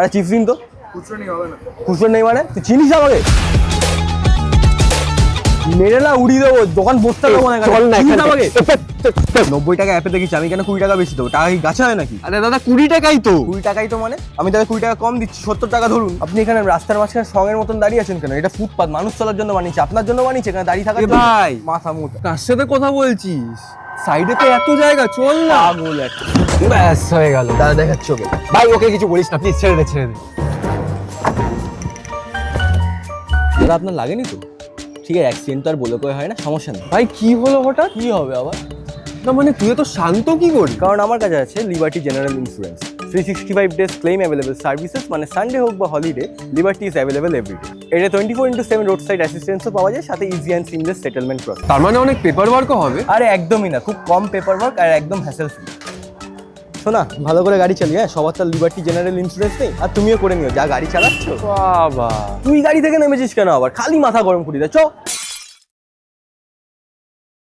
আরে চিপস দিন তো। খুচরো নেই, হবে না। খুচরো নেই মানে? তুই চিনিস আমাকে? মেরে না উড়িয়ে দেবো, দোকান বসতে দেবো না। চল না চিনিস এখান আমাকে? থেকে। 90 টাকা অ্যাপে দেখিস, আমি কেন 20 টাকা বেশি দেবো? টাকা কি গাছে হয় নাকি? আরে দাদা 20 টাকাই তো। 20 টাকাই তো মানে? আমি তাহলে 20 টাকা কম দিচ্ছি, 70 টাকা ধরুন। আপনি এখানে রাস্তার মাঝখানে সঙ্গের মতন দাঁড়িয়ে আছেন কেন? এটা ফুটপাত, মানুষ চলার জন্য বানিয়েছে, আপনার জন্য বানিয়েছে? এখানে দাঁড়িয়ে থাকার জন্য? ভাই মাথা মুখ কার সাথে কথা বলছিস? সাইডে তো এত জায়গা, চল না। পাগল একটা। ব্যাস হয়ে গেল। দাদা দেখাচ্ছ ওকে। ভাই ওকে কিছু বলিস না প্লিজ, ছেড়ে দে ছেড়ে দে। দাদা আপনার লাগেনি তো? ঠিক আছে, অ্যাক্সিডেন্ট তো আর বলে কয়ে হয় না, সমস্যা নেই। ভাই কি হলো হঠাৎ? কি হবে আবার? না মানে তুই তো শান্ত কি করি? কারণ আমার কাছে আছে Liberty General Insurance. 365 days claim available services, মানে সানডে হোক বা holiday, Liberty is available everyday. এটা 24/7 রোড সাইড অ্যাসিস্ট্যান্সও পাওয়া যায়, সাথে easy and seamless settlement process. তার মানে অনেক পেপার ওয়ার্কও হবে? আরে একদমই না, খুব কম পেপার ওয়ার্ক আর একদম হ্যাসেল ফ্রি। শোনা, ভালো করে গাড়ি চালিয়ে, হ্যাঁ, সবার তো লিবার্টি জেনারেল ইন্স্যুরেন্স নেই, আর তুমিও করে নিও যা গাড়ি চালাচ্ছ। বাবা তুই গাড়ি থেকে নেমেছিস কেন আবার? খালি মাথা গরম করি দে, চ।